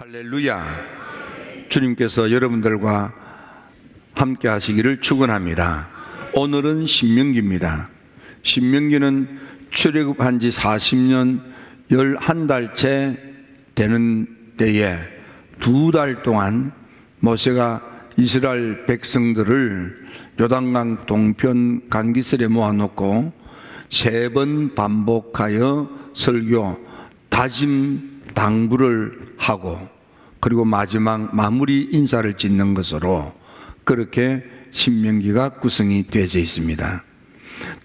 할렐루야. 주님께서 여러분들과 함께 하시기를 축원합니다. 오늘은 신명기입니다. 신명기는 출애굽한 지 40년 11달째 되는 때에 2달 동안 모세가 이스라엘 백성들을 요단강 동편 간기슬에 모아놓고 3번 반복하여 설교, 다짐, 당부를 하고 그리고 마지막 마무리 인사를 짓는 것으로 그렇게 신명기가 구성이 되어져 있습니다.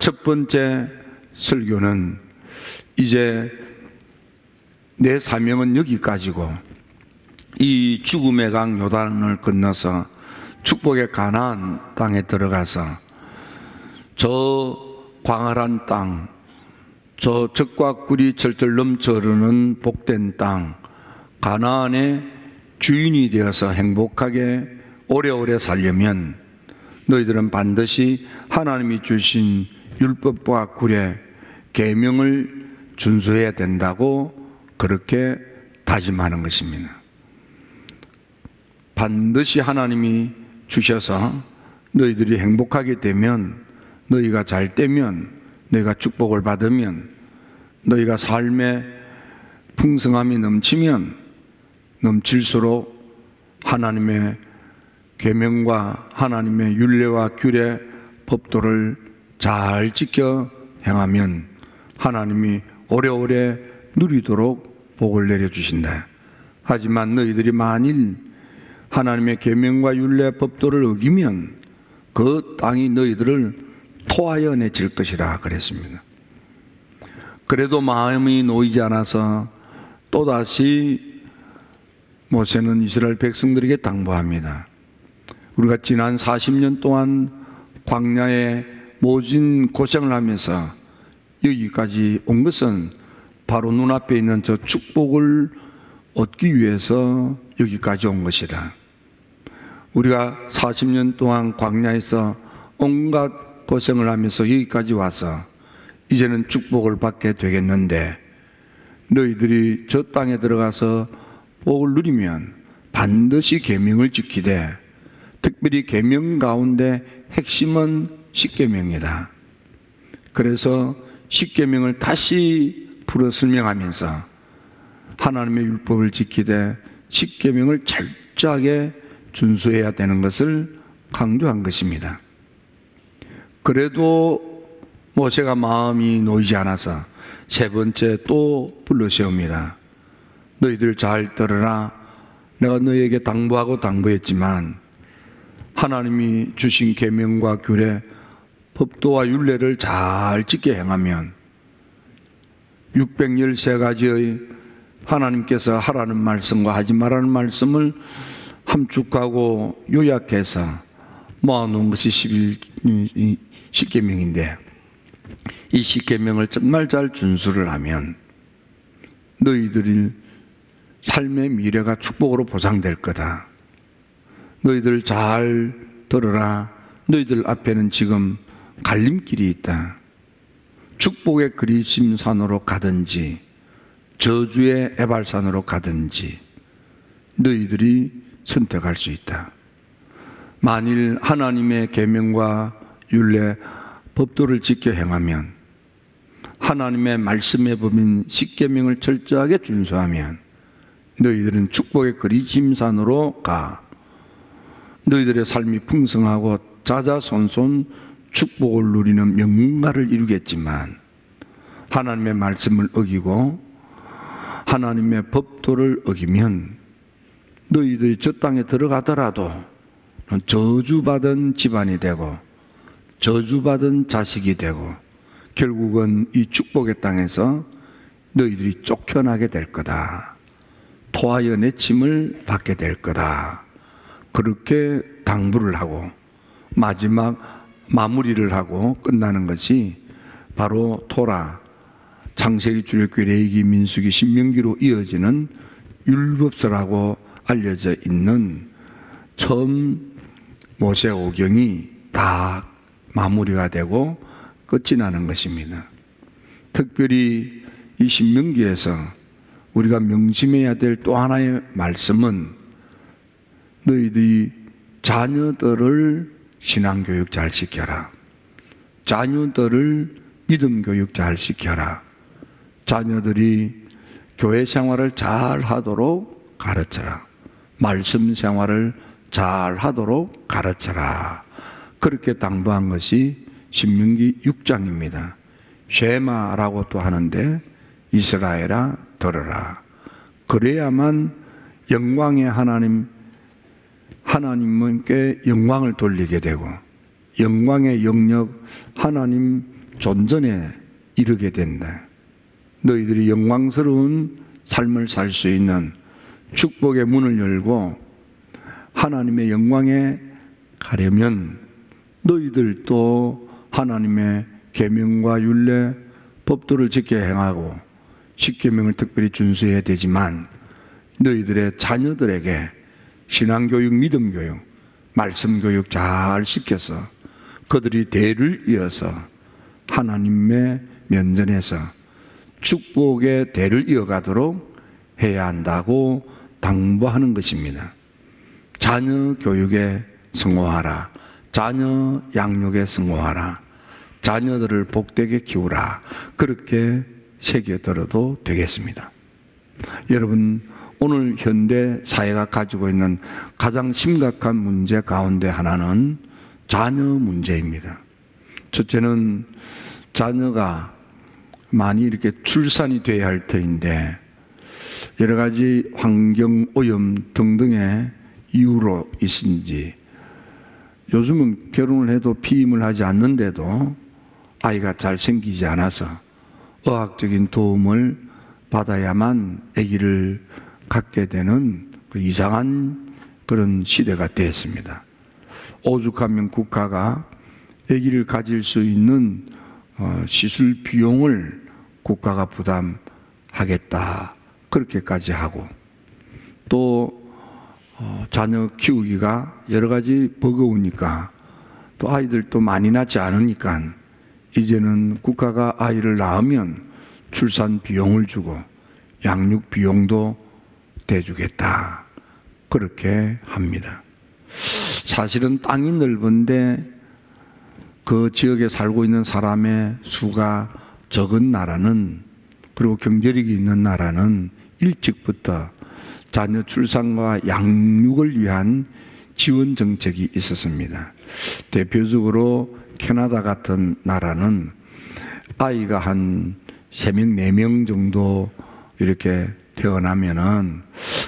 첫 번째 설교는 이제 내 사명은 여기까지고 이 죽음의 강 요단을 건너서 축복의 가나안 땅에 들어가서 저 광활한 땅, 저 젖과 꿀이 절절 넘쳐 흐르는 복된 땅 가나안의 주인이 되어서 행복하게 오래오래 살려면 너희들은 반드시 하나님이 주신 율법과 꿀의 계명을 준수해야 된다고 그렇게 다짐하는 것입니다. 반드시 하나님이 주셔서 너희들이 행복하게 되면, 너희가 잘 되면, 너희가 축복을 받으면, 너희가 삶의 풍성함이 넘치면 넘칠수록 하나님의 계명과 하나님의 율례와 규례, 법도를 잘 지켜 행하면 하나님이 오래오래 누리도록 복을 내려주신다. 하지만 너희들이 만일 하나님의 계명과 율례, 법도를 어기면 그 땅이 너희들을 토하여 내칠 것이라 그랬습니다. 그래도 마음이 놓이지 않아서 또다시 모세는 이스라엘 백성들에게 당부합니다. 우리가 지난 40년 동안 광야에 모진 고생을 하면서 여기까지 온 것은 바로 눈앞에 있는 저 축복을 얻기 위해서 여기까지 온 것이다. 우리가 40년 동안 광야에서 온갖 고생을 하면서 여기까지 와서 이제는 축복을 받게 되겠는데, 너희들이 저 땅에 들어가서 복을 누리면 반드시 계명을 지키되, 특별히 계명 가운데 핵심은 십계명이다. 그래서 십계명을 다시 풀어 설명하면서 하나님의 율법을 지키되 십계명을 철저하게 준수해야 되는 것을 강조한 것입니다. 그래도 모세가 마음이 놓이지 않아서 세 번째 또 불러 세웁니다. 너희들 잘 들으라. 내가 너희에게 당부하고 당부했지만 하나님이 주신 계명과 규례, 법도와 율례를 잘 지켜 행하면 613가지의 하나님께서 하라는 말씀과 하지 말라는 말씀을 함축하고 요약해서 모아놓은 것이 10계명인데, 이 10계명을 정말 잘 준수를 하면 너희들의 삶의 미래가 축복으로 보장될 거다. 너희들 잘 들으라. 너희들 앞에는 지금 갈림길이 있다. 축복의 그리심산으로 가든지 저주의 에발산으로 가든지 너희들이 선택할 수 있다. 만일 하나님의 계명과 율례, 법도를 지켜 행하면, 하나님의 말씀의 법인 십계명을 철저하게 준수하면 너희들은 축복의 그리심산으로 가. 너희들의 삶이 풍성하고 자자손손 축복을 누리는 명문가를 이루겠지만, 하나님의 말씀을 어기고 하나님의 법도를 어기면 너희들이 저 땅에 들어가더라도 저주받은 집안이 되고 저주받은 자식이 되고 결국은 이 축복의 땅에서 너희들이 쫓겨나게 될 거다. 토하여 내침을 받게 될 거다. 그렇게 당부를 하고 마지막 마무리를 하고 끝나는 것이 바로 토라, 창세기, 출애굽기, 레위기, 민수기, 신명기로 이어지는 율법서라고 알려져 있는 처음 모세 오경이 다 마무리가 되고 끝이 나는 것입니다. 특별히 이 신명기에서 우리가 명심해야 될 또 하나의 말씀은 너희들이 자녀들을 신앙교육 잘 시켜라. 자녀들을 믿음교육 잘 시켜라. 자녀들이 교회 생활을 잘 하도록 가르쳐라. 말씀 생활을 잘 하도록 가르쳐라. 그렇게 당부한 것이 신명기 6장입니다. 쉐마라고 또 하는데 이스라엘아 들으라. 그래야만 영광의 하나님께 영광을 돌리게 되고 영광의 영역 하나님 존전에 이르게 된다. 너희들이 영광스러운 삶을 살 수 있는 축복의 문을 열고 하나님의 영광에 가려면 너희들도 하나님의 계명과 율례, 법도를 지켜 행하고 십계명을 특별히 준수해야 되지만 너희들의 자녀들에게 신앙교육, 믿음교육, 말씀교육 잘 시켜서 그들이 대를 이어서 하나님의 면전에서 축복의 대를 이어가도록 해야 한다고 당부하는 것입니다. 자녀 교육에 성호하라. 자녀 양육에 성호하라. 자녀들을 복되게 키우라. 그렇게 새겨들어도 되겠습니다. 여러분, 오늘 현대 사회가 가지고 있는 가장 심각한 문제 가운데 하나는 자녀 문제입니다. 첫째는 자녀가 많이 이렇게 출산이 돼야 할 터인데 여러 가지 환경 오염 등등의 이유로 있은지 요즘은 결혼을 해도 피임을 하지 않는데도 아이가 잘 생기지 않아서 의학적인 도움을 받아야만 아기를 갖게 되는 그 이상한 그런 시대가 되었습니다. 오죽하면 국가가 아기를 가질 수 있는 시술 비용을 국가가 부담하겠다 그렇게까지 하고 또 자녀 키우기가 여러 가지 버거우니까 또 아이들도 많이 낳지 않으니까 이제는 국가가 아이를 낳으면 출산 비용을 주고 양육 비용도 대주겠다 그렇게 합니다. 사실은 땅이 넓은데 그 지역에 살고 있는 사람의 수가 적은 나라는 그리고 경제력이 있는 나라는 일찍부터 자녀 출산과 양육을 위한 지원 정책이 있었습니다. 대표적으로 캐나다 같은 나라는 아이가 한 3명, 4명 정도 이렇게 태어나면은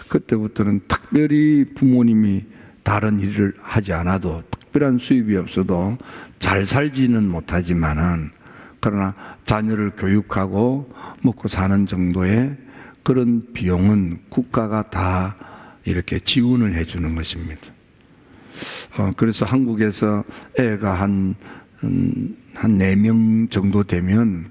그때부터는 특별히 부모님이 다른 일을 하지 않아도 특별한 수입이 없어도 잘 살지는 못하지만은 그러나 자녀를 교육하고 먹고 사는 정도의 그런 비용은 국가가 다 이렇게 지원을 해주는 것입니다. 그래서 한국에서 애가 한 4명 정도 되면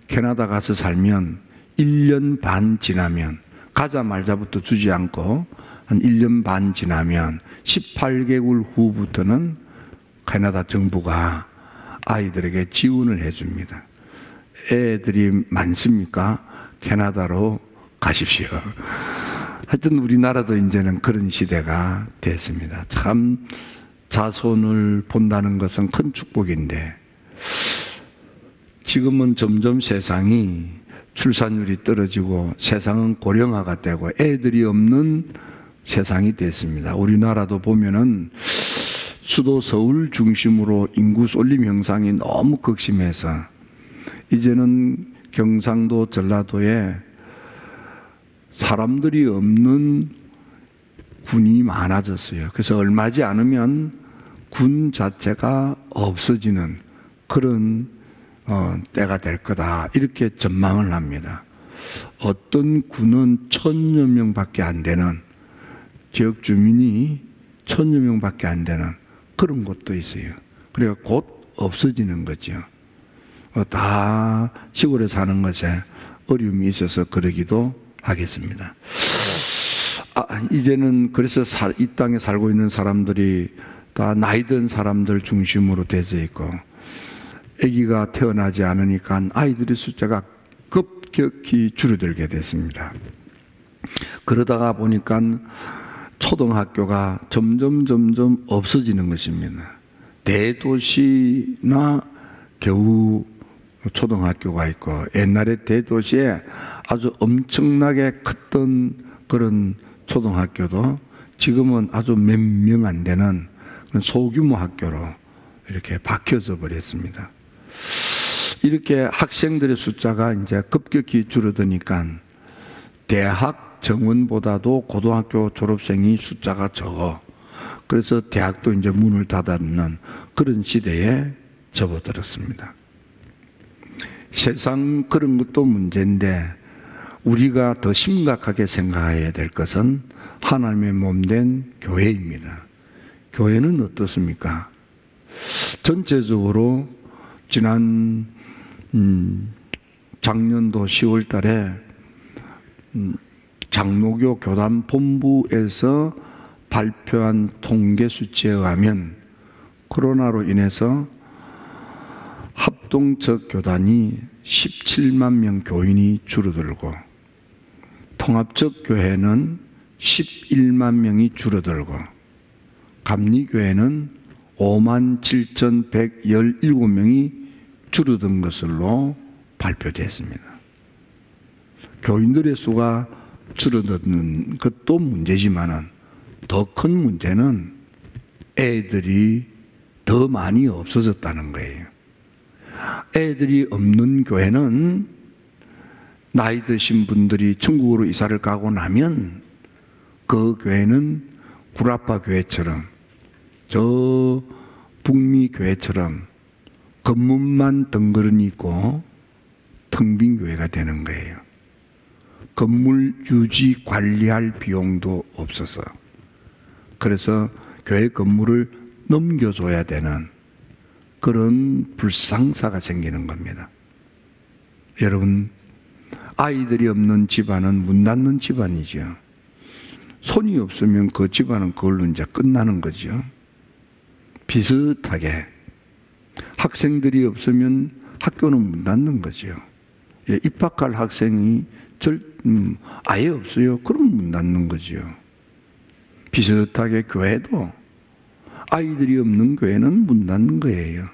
캐나다 가서 살면 1년 반 지나면 가자마자부터 주지 않고 한 1년 반 지나면 18개월 후부터는 캐나다 정부가 아이들에게 지원을 해줍니다. 애들이 많습니까? 캐나다로 가십시오. 하여튼 우리나라도 이제는 그런 시대가 됐습니다. 참 자손을 본다는 것은 큰 축복인데 지금은 점점 세상이 출산율이 떨어지고 세상은 고령화가 되고 애들이 없는 세상이 됐습니다. 우리나라도 보면은 수도 서울 중심으로 인구 쏠림 현상이 너무 극심해서 이제는 경상도 전라도에 사람들이 없는 군이 많아졌어요. 그래서 얼마지 않으면 군 자체가 없어지는 그런 때가 될 거다 이렇게 전망을 합니다. 어떤 군은 1000여 명밖에 안 되는 지역 주민이 1000여 명밖에 안 되는 그런 곳도 있어요. 그래서 곧 없어지는 거죠. 다 시골에 사는 것에 어려움이 있어서 그러기도 하겠습니다. 이제는 그래서 이 땅에 살고 있는 사람들이 다 나이 든 사람들 중심으로 되어 있고 아기가 태어나지 않으니까 아이들의 숫자가 급격히 줄어들게 됐습니다. 그러다가 보니까 초등학교가 점점 없어지는 것입니다. 대도시나 겨우 초등학교가 있고, 옛날에 대도시에 아주 엄청나게 컸던 그런 초등학교도 지금은 아주 몇 명 안 되는 소규모 학교로 이렇게 바뀌어져 버렸습니다. 이렇게 학생들의 숫자가 이제 급격히 줄어드니까 대학 정원보다도 고등학교 졸업생이 숫자가 적어. 그래서 대학도 이제 문을 닫는 그런 시대에 접어들었습니다. 세상 그런 것도 문제인데 우리가 더 심각하게 생각해야 될 것은 하나님의 몸된 교회입니다. 교회는 어떻습니까? 전체적으로 지난 작년도 10월 달에 장로교 교단 본부에서 발표한 통계 수치에 의하면 코로나로 인해서 합동적 교단이 17만 명 교인이 줄어들고 통합적 교회는 11만 명이 줄어들고 감리교회는 57,117명이 줄어든 것으로 발표됐습니다. 교인들의 수가 줄어드는 것도 문제지만 더 큰 문제는 애들이 더 많이 없어졌다는 거예요. 애들이 없는 교회는 나이 드신 분들이 천국으로 이사를 가고 나면 그 교회는 구라파 교회처럼 저 북미 교회처럼 건물만 덩그러니 있고 텅 빈 교회가 되는 거예요. 건물 유지 관리할 비용도 없어서, 그래서 교회 건물을 넘겨줘야 되는 그런 불상사가 생기는 겁니다. 여러분, 아이들이 없는 집안은 문 닫는 집안이죠. 손이 없으면 그 집안은 그걸로 이제 끝나는 거죠. 비슷하게 학생들이 없으면 학교는 문 닫는 거죠. 입학할 학생이 아예 없어요. 그럼 문 닫는 거죠. 비슷하게 교회도 아이들이 없는 교회는 문 닫는 거예요.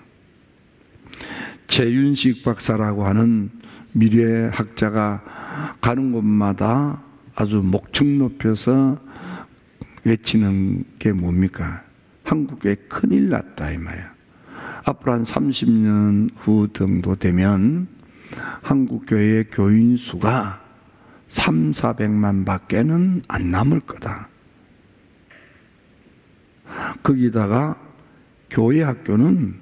최윤식 박사라고 하는 미래학자가 가는 곳마다 아주 목청 높여서 외치는 게 뭡니까? 한국에 큰일 났다 이 말이야. 앞으로 한 30년 후 정도 되면 한국 교회의 교인 수가 300~400만 밖에는 안 남을 거다. 거기다가 교회 학교는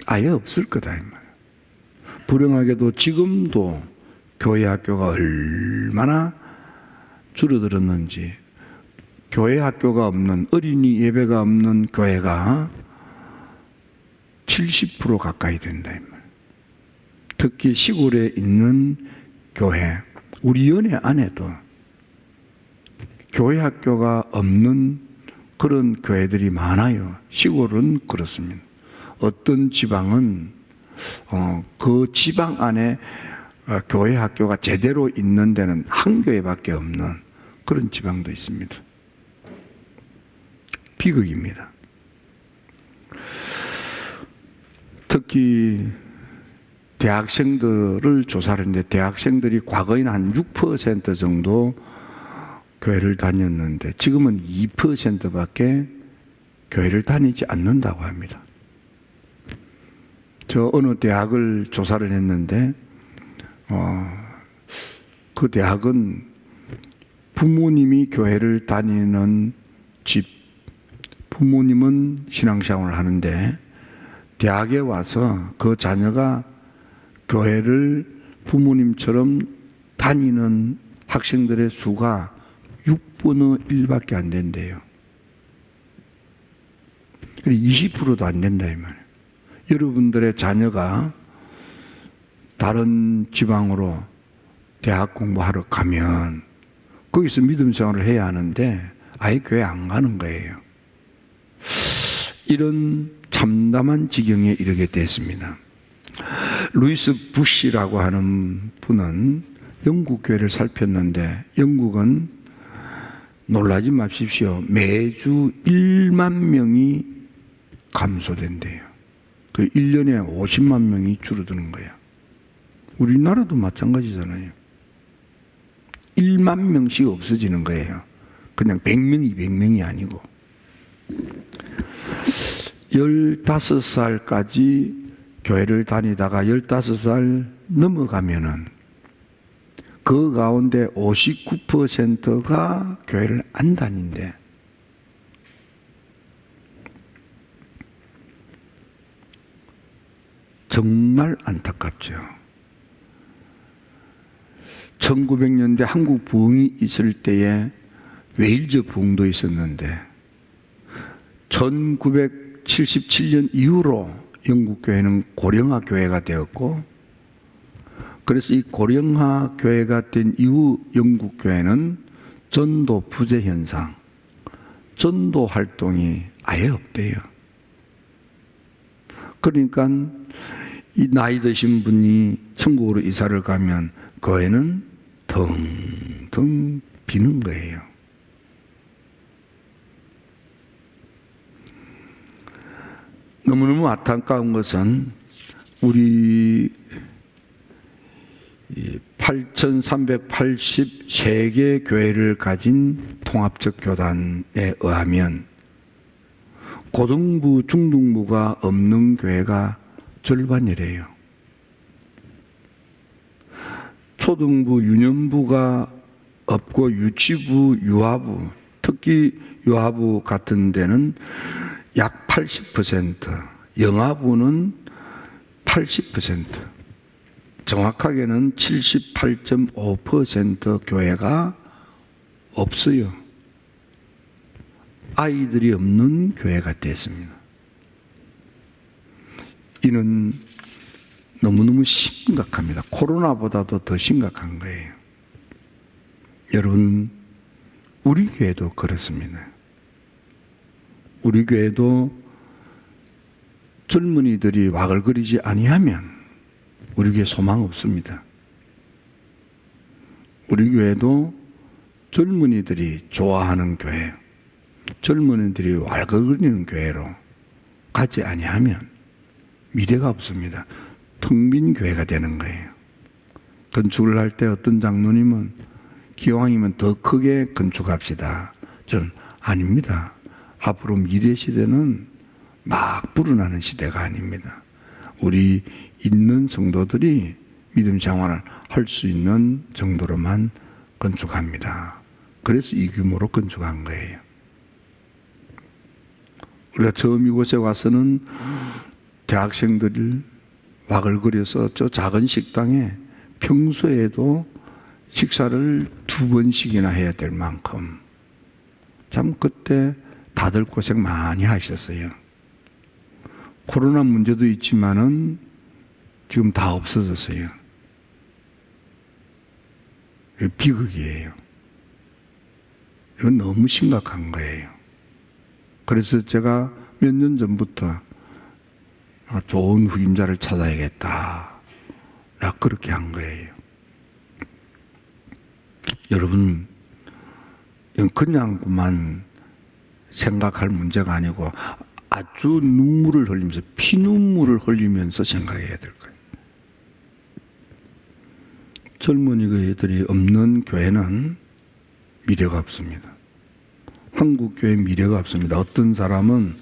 아예 없을 거다 이 말이야. 불행하게도 지금도 교회 학교가 얼마나 줄어들었는지, 교회 학교가 없는, 어린이 예배가 없는 교회가 70% 가까이 된다 이 말이야. 특히 시골에 있는 교회, 우리 연회 안에도 교회 학교가 없는 그런 교회들이 많아요. 시골은 그렇습니다. 어떤 지방은 그 지방 안에 교회 학교가 제대로 있는 데는 한 교회밖에 없는 그런 지방도 있습니다. 비극입니다. 특히 대학생들을 조사를 했는데 대학생들이 과거에는 한 6% 정도 교회를 다녔는데 지금은 2%밖에 교회를 다니지 않는다고 합니다. 저 어느 대학을 조사를 했는데 그 대학은 부모님이 교회를 다니는 집, 부모님은 신앙생활을 하는데 대학에 와서 그 자녀가 교회를 부모님처럼 다니는 학생들의 수가 6분의 1밖에 안 된대요. 20%도 안 된다 이 말이에요. 여러분들의 자녀가 다른 지방으로 대학 공부하러 가면 거기서 믿음 생활을 해야 하는데 아예 교회 안 가는 거예요. 이런 참담한 지경에 이르게 됐습니다. 루이스 부시라고 하는 분은 영국 교회를 살폈는데 영국은 놀라지 마십시오. 매주 1만 명이 감소된대요. 그 1년에 50만 명이 줄어드는 거예요. 우리나라도 마찬가지잖아요. 1만 명씩 없어지는 거예요. 그냥 100명, 200명이 아니고. 15살까지 교회를 다니다가 15살 넘어가면은 그 가운데 59%가 교회를 안 다닌대. 정말 안타깝죠. 1900년대 한국 부흥이 있을 때에 웨일즈 부흥도 있었는데 1977년 이후로 영국 교회는 고령화 교회가 되었고, 그래서 이 고령화 교회가 된 이후 영국 교회는 전도 부재 현상, 전도 활동이 아예 없대요. 그러니까 이 나이 드신 분이 천국으로 이사를 가면 교회는 텅텅 비는 거예요. 너무너무 안타까운 것은 우리 8,383개 교회를 가진 통합적 교단에 의하면 고등부, 중등부가 없는 교회가 절반이래요. 초등부, 유년부가 없고 유치부, 유아부, 특히 유아부 같은 데는 약 80%, 영아부는 80%, 정확하게는 78.5% 교회가 없어요. 아이들이 없는 교회가 됐습니다. 이는 너무너무 심각합니다. 코로나보다도 더 심각한 거예요. 여러분, 우리 교회도 그렇습니다. 우리 교회도 젊은이들이 와글거리지 아니하면 우리 교회 소망 없습니다. 우리 교회도 젊은이들이 좋아하는 교회, 젊은이들이 와글거리는 교회로 가지 아니하면 미래가 없습니다. 텅 빈 교회가 되는 거예요. 건축을 할 때 어떤 장로님은 기왕이면 더 크게 건축합시다. 저는 아닙니다. 앞으로 미래 시대는 막 불어나는 시대가 아닙니다. 우리 있는 성도들이 믿음 생활을 할 수 있는 정도로만 건축합니다. 그래서 이 규모로 건축한 거예요. 우리가 처음 이곳에 와서는 대학생들을 와글거려서 저 작은 식당에 평소에도 식사를 2번씩이나 해야 될 만큼 참 그때 다들 고생 많이 하셨어요. 코로나 문제도 있지만은 지금 다 없어졌어요. 비극이에요. 이건 너무 심각한 거예요. 그래서 제가 몇 년 전부터 좋은 후임자를 찾아야겠다. 그렇게 한 거예요. 여러분, 이건 그냥만 생각할 문제가 아니고 아주 눈물을 흘리면서 피눈물을 흘리면서 생각해야 될 거예요. 젊은이들이 없는 교회는 미래가 없습니다. 한국 교회 미래가 없습니다. 어떤 사람은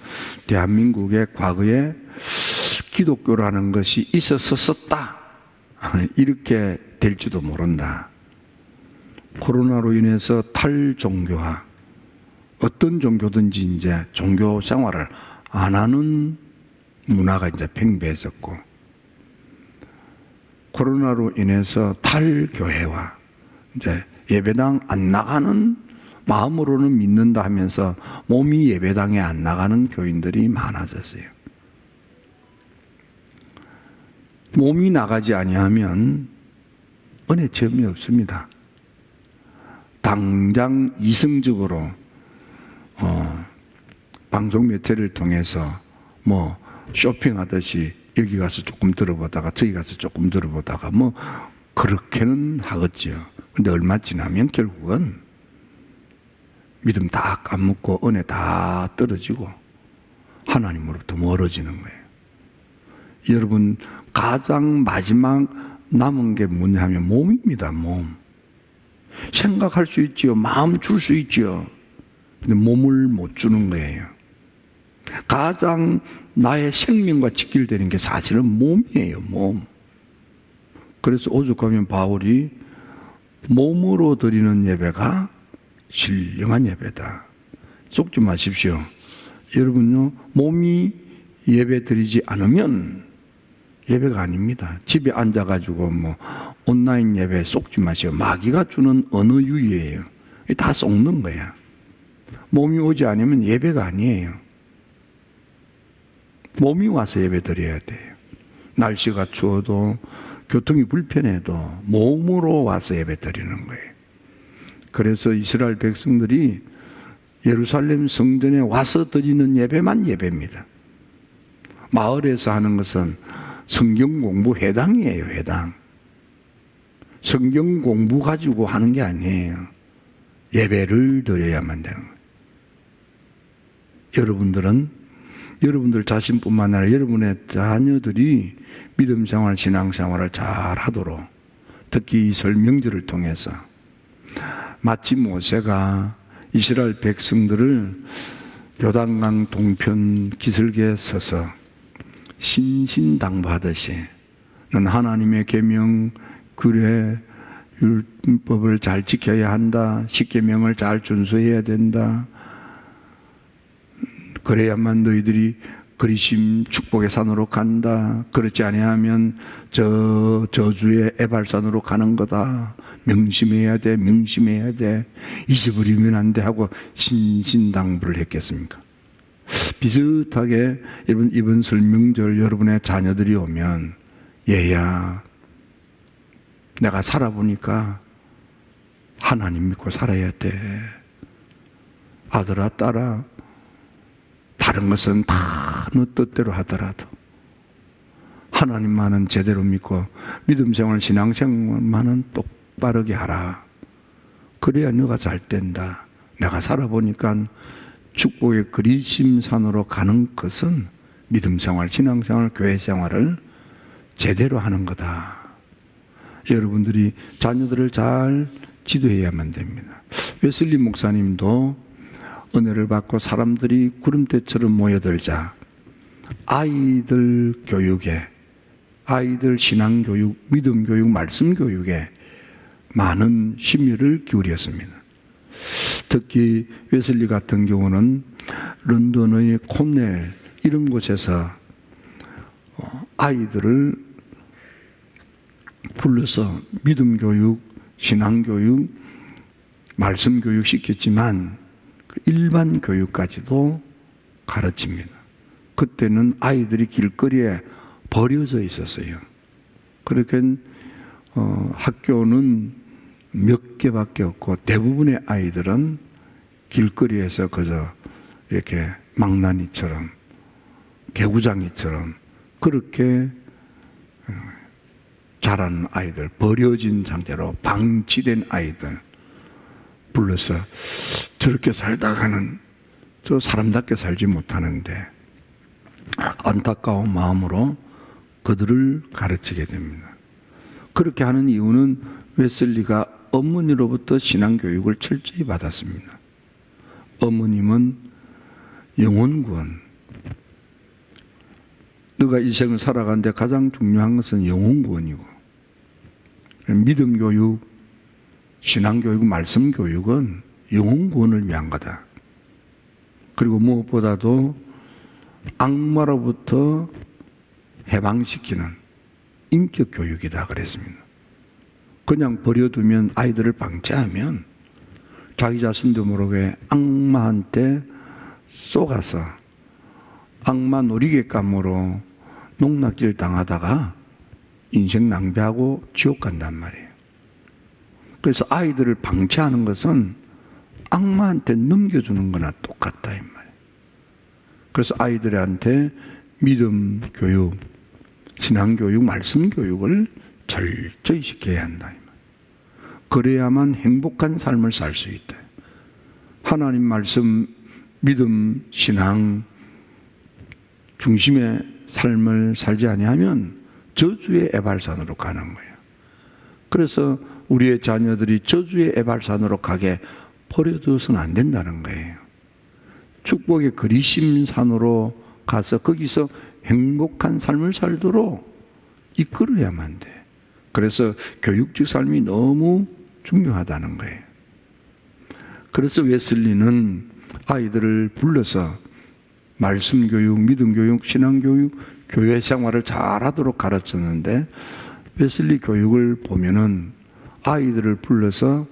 대한민국의 과거에 기독교라는 것이 있었었다. 이렇게 될지도 모른다. 코로나로 인해서 탈종교화, 어떤 종교든지 이제 종교 생활을 안 하는 문화가 이제 팽배해졌고, 코로나로 인해서 탈교회화, 이제 예배당 안 나가는 마음으로는 믿는다 하면서 몸이 예배당에 안 나가는 교인들이 많아졌어요. 몸이 나가지 아니하면 은혜 체험이 없습니다. 당장 이성적으로 방송 매체를 통해서 쇼핑하듯이 여기 가서 조금 들어보다가 저기 가서 조금 들어보다가 그렇게는 하겠지요. 근데 얼마 지나면 결국은 믿음 다 까먹고 은혜 다 떨어지고 하나님으로부터 멀어지는 거예요. 여러분, 가장 마지막 남은 게 뭐냐 하면 몸입니다. 몸. 생각할 수 있지요. 마음 줄 수 있지요. 근데 몸을 못 주는 거예요. 가장 나의 생명과 직결되는 게 사실은 몸이에요. 몸. 그래서 오죽하면 바울이 몸으로 드리는 예배가 신령한 예배다. 속지 마십시오. 여러분요, 몸이 예배 드리지 않으면 예배가 아닙니다. 집에 앉아가지고 온라인 예배 속지 마시오. 마귀가 주는 언어 유희예요. 다 속는 거야. 몸이 오지 않으면 예배가 아니에요. 몸이 와서 예배 드려야 돼요. 날씨가 추워도 교통이 불편해도 몸으로 와서 예배 드리는 거예요. 그래서 이스라엘 백성들이 예루살렘 성전에 와서 드리는 예배만 예배입니다. 마을에서 하는 것은 성경 공부 회당이에요. 회당. 성경 공부 가지고 하는 게 아니에요. 예배를 드려야만 되는 거예요. 여러분들 자신뿐만 아니라 여러분의 자녀들이 믿음 생활, 신앙 생활을 잘 하도록, 특히 이 설 명절을 통해서 마치 모세가 이스라엘 백성들을 요단강 동편 기슭에 서서 신신당부하듯이 넌 하나님의 계명, 규례, 율법을 잘 지켜야 한다. 십계명을 잘 준수해야 된다. 그래야만 너희들이 그리심 축복의 산으로 간다. 그렇지 아니하면 저주의 에발산으로 가는 거다. 명심해야 돼. 명심해야 돼. 잊어버리면 안 돼 하고 신신당부를 했겠습니까? 비슷하게 여러분 이번 설명절 여러분의 자녀들이 오면 얘야 내가 살아보니까 하나님 믿고 살아야 돼. 아들아 딸아 다른 것은 다 너 뜻대로 하더라도 하나님만은 제대로 믿고 믿음 생활 신앙 생활만은 똑바르게 하라. 그래야 너가 잘 된다. 내가 살아보니까 축복의 그리심산으로 가는 것은 믿음 생활, 신앙 생활, 교회 생활을 제대로 하는 거다. 여러분들이 자녀들을 잘 지도해야만 됩니다. 웨슬리 목사님도 은혜를 받고 사람들이 구름대처럼 모여들자 아이들 교육에, 아이들 신앙 교육, 믿음 교육, 말씀 교육에 많은 심혈을 기울였습니다. 특히 웨슬리 같은 경우는 런던의 콘넬 이런 곳에서 아이들을 불러서 믿음 교육, 신앙 교육, 말씀 교육 시켰지만 일반 교육까지도 가르칩니다. 그때는 아이들이 길거리에 버려져 있었어요. 그렇게 학교는 몇 개밖에 없고 대부분의 아이들은 길거리에서 그저 이렇게 망나니처럼 개구장이처럼 그렇게 자라는 아이들, 버려진 상태로 방치된 아이들 불러서 저렇게 살다가는 저 사람답게 살지 못하는데 안타까운 마음으로 그들을 가르치게 됩니다. 그렇게 하는 이유는 웨슬리가 어머니로부터 신앙교육을 철저히 받았습니다. 어머님은 영혼구원, 너가 이 생을 살아가는데 가장 중요한 것은 영혼구원이고 믿음교육, 신앙교육, 말씀교육은 영혼구원을 위한 거다. 그리고 무엇보다도 악마로부터 해방시키는 인격교육이다 그랬습니다. 그냥 버려두면 아이들을 방치하면 자기 자신도 모르게 악마한테 쏘가서 악마 놀이개감으로 농락질 당하다가 인생 낭비하고 지옥 간단 말이에요. 그래서 아이들을 방치하는 것은 악마한테 넘겨주는 거나 똑같다 이 말이에요. 그래서 아이들한테 믿음 교육, 신앙 교육, 말씀 교육을 철저히 지켜야 한다. 그래야만 행복한 삶을 살 수 있다. 하나님 말씀, 믿음, 신앙 중심의 삶을 살지 아니하면 저주의 에발산으로 가는 거예요. 그래서 우리의 자녀들이 저주의 에발산으로 가게 버려두어서는 안 된다는 거예요. 축복의 그리심산으로 가서 거기서 행복한 삶을 살도록 이끌어야만 돼. 그래서 교육적 삶이 너무 중요하다는 거예요. 그래서 웨슬리는 아이들을 불러서 말씀 교육, 믿음 교육, 신앙 교육, 교회 생활을 잘하도록 가르쳤는데, 웨슬리 교육을 보면은 아이들을 불러서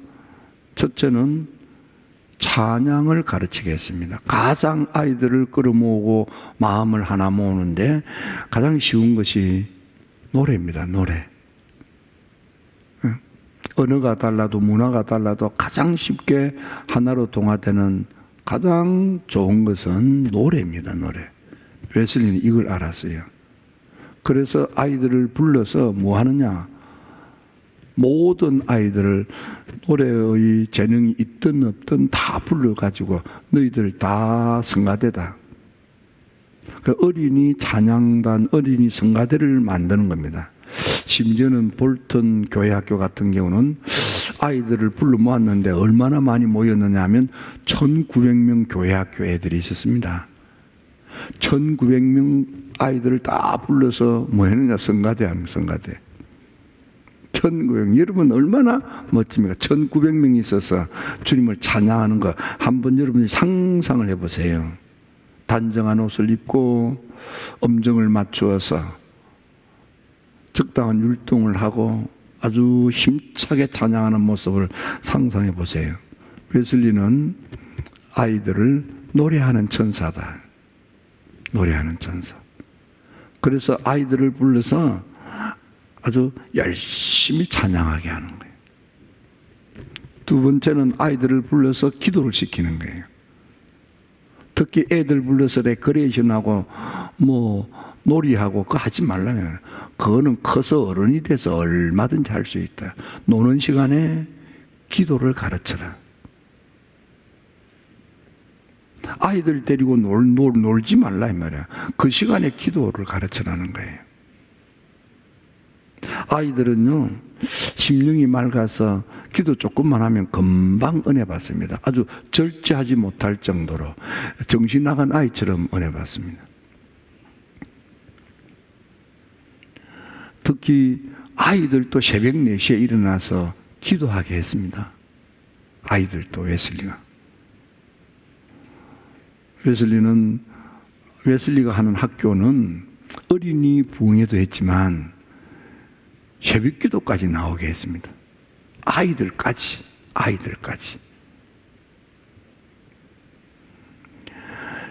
첫째는 찬양을 가르치게 했습니다. 가장 아이들을 끌어모으고 마음을 하나 모으는데 가장 쉬운 것이 노래입니다. 노래. 언어가 달라도 문화가 달라도 가장 쉽게 하나로 동화되는 가장 좋은 것은 노래입니다. 노래. 웨슬리는 이걸 알았어요. 그래서 아이들을 불러서 뭐 하느냐? 모든 아이들을 노래의 재능이 있든 없든 다 불러가지고 너희들 다 성가대다. 그 어린이 찬양단, 어린이 성가대를 만드는 겁니다. 심지어는 볼턴 교회학교 같은 경우는 아이들을 불러 모았는데 얼마나 많이 모였느냐 하면 1900명 교회학교 애들이 있었습니다. 1900명 아이들을 다 불러서 뭐 했느냐? 성가대 하는 성가대. 1900명. 여러분 얼마나 멋집니까? 1900명이 있어서 주님을 찬양하는 거 한번 여러분이 상상을 해보세요. 단정한 옷을 입고 음정을 맞추어서 적당한 율동을 하고 아주 힘차게 찬양하는 모습을 상상해 보세요. 웨슬리는 아이들을 노래하는 천사다. 노래하는 천사. 그래서 아이들을 불러서 아주 열심히 찬양하게 하는 거예요. 두 번째는 아이들을 불러서 기도를 시키는 거예요. 특히 애들 불러서 레크레이션하고 뭐 놀이하고 그거 하지 말라면 그거는 커서 어른이 돼서 얼마든지 할 수 있다. 노는 시간에 기도를 가르쳐라. 아이들 데리고 놀지 말라 이 말이야. 그 시간에 기도를 가르쳐라는 거예요. 아이들은요, 심령이 맑아서 기도 조금만 하면 금방 은혜 받습니다. 아주 절제하지 못할 정도로 정신 나간 아이처럼 은혜 받습니다. 특히 아이들도 새벽 4시에 일어나서 기도하게 했습니다. 아이들도 웨슬리가 하는 학교는 어린이 부흥회도 했지만 새벽 기도까지 나오게 했습니다. 아이들까지.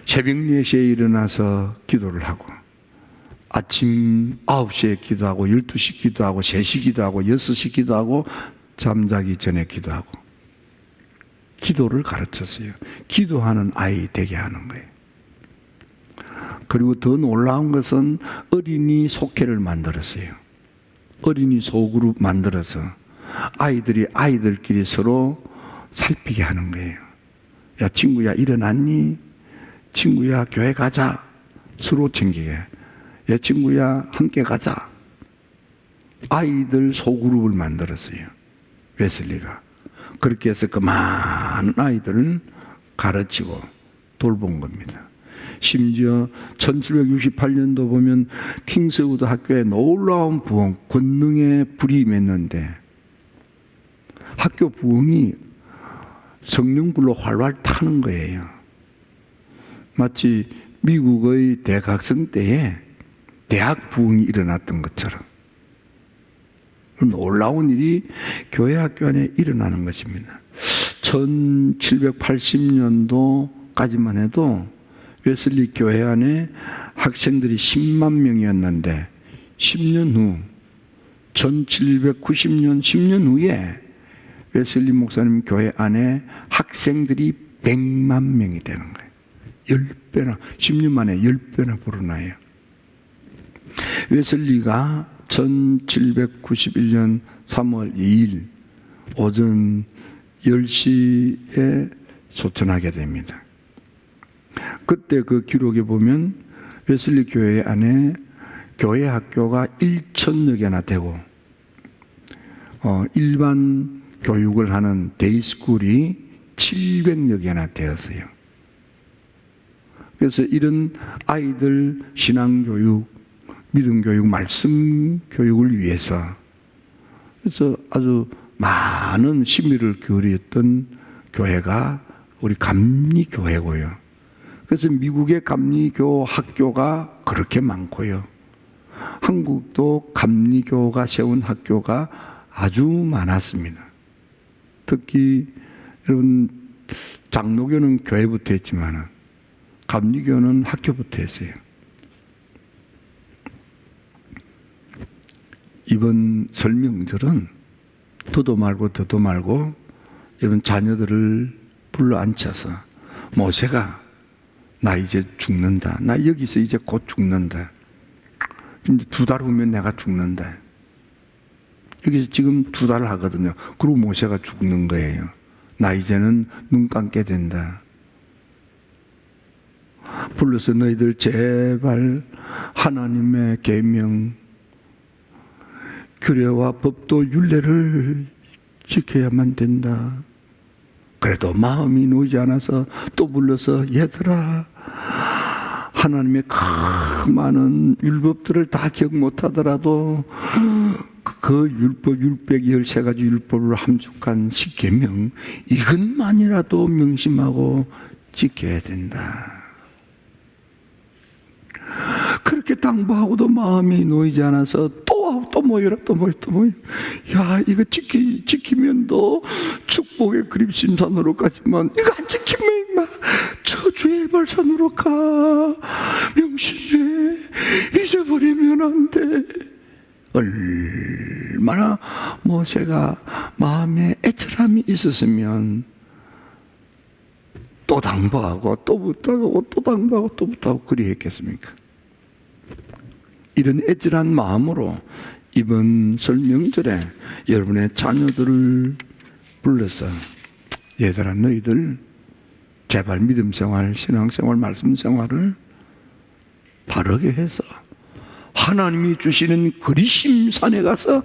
새벽 4시에 일어나서 기도를 하고 아침 9시에 기도하고 12시 기도하고 3시 기도하고 6시 기도하고 잠자기 전에 기도하고 기도를 가르쳤어요. 기도하는 아이 되게 하는 거예요. 그리고 더 놀라운 것은 어린이 속회를 만들었어요. 어린이 소그룹 만들어서 아이들이 아이들끼리 서로 살피게 하는 거예요. 야 친구야 일어났니? 친구야 교회 가자. 서로 챙기게. 야 친구야 함께 가자. 아이들 소그룹을 만들었어요. 웨슬리가. 그렇게 해서 그 많은 아이들을 가르치고 돌본 겁니다. 심지어 1768년도 보면 킹스우드 학교에 놀라운 부흥, 권능의 불이 임했는데 학교 부흥이 성령불로 활활 타는 거예요. 마치 미국의 대각성 때에 대학 부흥이 일어났던 것처럼 놀라운 일이 교회 학교 안에 일어나는 것입니다. 1780년도까지만 해도 웨슬리 교회 안에 학생들이 10만 명이었는데 10년 후 1790년 10년 후에 웨슬리 목사님 교회 안에 학생들이 100만 명이 되는 거예요. 10배나 10년 만에 10배나 불어나요. 웨슬리가 1791년 3월 2일 오전 10시에 소천하게 됩니다. 그때 그 기록에 보면 웨슬리 교회 안에 교회 학교가 1,000여 개나 되고 일반 교육을 하는 데이스쿨이 700여 개나 되었어요. 그래서 이런 아이들 신앙교육, 믿음교육, 말씀교육을 위해서 그래서 아주 많은 심의를 기울였던 교회가 우리 감리교회고요. 그래서 미국의 감리교 학교가 그렇게 많고요. 한국도 감리교가 세운 학교가 아주 많았습니다. 특히 여러분 장로교는 교회부터 했지만 감리교는 학교부터 했어요. 이번 설명절은 더도 말고 더도 말고 여러분 자녀들을 불러 앉혀서 모세가 나 이제 죽는다. 나 여기서 이제 곧 죽는다. 이제 2달 후면 내가 죽는다. 여기서 지금 2달 하거든요. 그리고 모세가 죽는 거예요. 나 이제는 눈 감게 된다. 불러서 너희들 제발 하나님의 계명, 규례와 법도 율례를 지켜야만 된다. 그래도 마음이 놓이지 않아서 또 불러서 얘들아 하나님의 그 많은 율법들을 다 기억 못하더라도 그 율법 613가지 율법을 함축한 십계명 이것만이라도 명심하고 지켜야 된다. 그렇게 당부하고도 마음이 놓이지 않아서 또 모여라. 야, 이거 지키면 너 축복의 그립심산으로 가지만 이거 안 지키면 임마 저주의 발산으로 가. 명심해. 잊어버리면 안 돼. 얼마나 모세가 마음에 애절함이 있었으면 또 당부하고 또 부탁하고 또 당부하고 또 부탁하고 그리 했겠습니까? 이런 애절한 마음으로 이번 설명절에 여러분의 자녀들을 불러서 얘들아 너희들 제발 믿음생활, 신앙생활, 말씀생활을 바르게 해서 하나님이 주시는 그리심산에 가서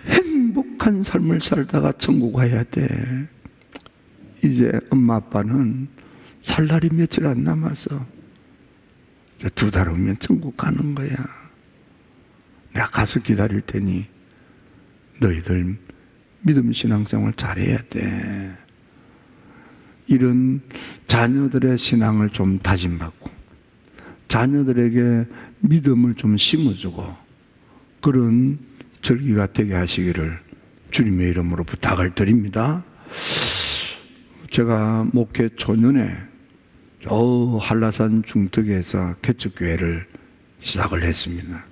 행복한 삶을 살다가 천국 가야 돼. 이제 엄마 아빠는 살 날이 며칠 안 남아서 2달 후면 천국 가는 거야. 내가 가서 기다릴 테니 너희들 믿음 신앙생활 잘해야 돼. 이런 자녀들의 신앙을 좀 다짐받고 자녀들에게 믿음을 좀 심어주고 그런 절기가 되게 하시기를 주님의 이름으로 부탁을 드립니다. 제가 목회 초년에 한라산 중턱에서 개척교회를 시작을 했습니다.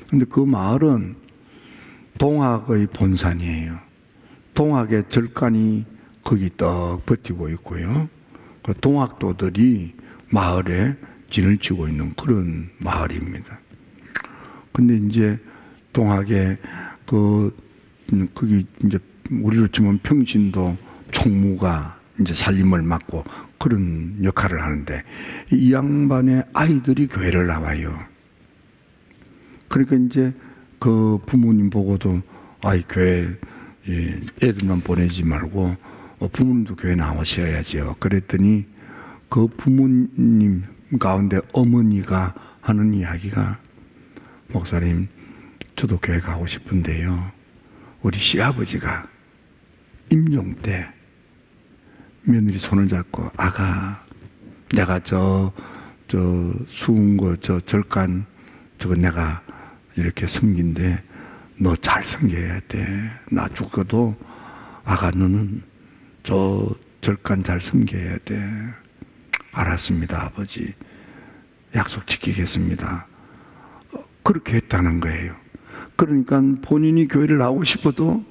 근데 그 마을은 동학의 본산이에요. 동학의 절간이 거기 떡 버티고 있고요. 그 동학도들이 마을에 진을 치고 있는 그런 마을입니다. 근데 이제 동학에 거기 이제 우리로 치면 평신도 총무가 이제 살림을 맡고 그런 역할을 하는데 이 양반의 아이들이 교회를 나와요. 그러니까 이제 그 부모님 보고도 교회 애들만 보내지 말고 부모님도 교회 나오셔야죠. 그랬더니 그 부모님 가운데 어머니가 하는 이야기가 목사님 저도 교회 가고 싶은데요. 우리 시아버지가 임종 때 며느리 손을 잡고 아가 내가 저 수은 거 저 절간 저거 내가 이렇게 섬긴데 너 잘 섬겨야 돼. 나 죽어도 아가 너는 저 절간 잘 섬겨야 돼. 알았습니다 아버지. 약속 지키겠습니다. 그렇게 했다는 거예요. 그러니까 본인이 교회를 나오고 싶어도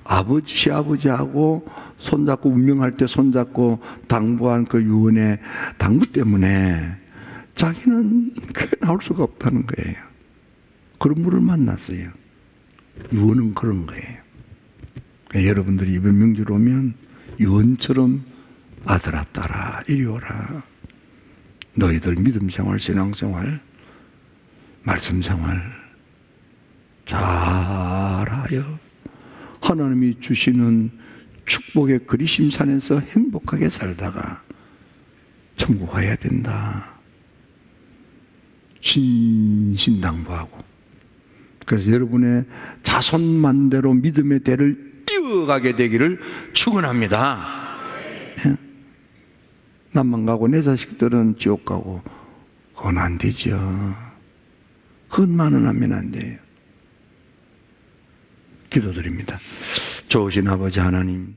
아버지 시아버지하고 손잡고 운명할 때 손잡고 당부한 그 유언의 당부 때문에 자기는 교회 나올 수가 없다는 거예요. 그런 분을 만났어요. 유언은 그런 거예요. 여러분들이 이번 명절 오면 유언처럼 아들아 딸아 이리 오라. 너희들 믿음 생활, 신앙 생활, 말씀 생활 잘하여 하나님이 주시는 축복의 그리심산에서 행복하게 살다가 천국 가야 된다. 진신당부하고. 그래서 여러분의 자손만대로 믿음의 대를 이어가게 되기를 축원합니다. 예? 남만 가고 내 자식들은 지옥 가고 그건 안 되죠. 그것만은 하면 안 돼요. 기도드립니다. 좋으신 아버지 하나님,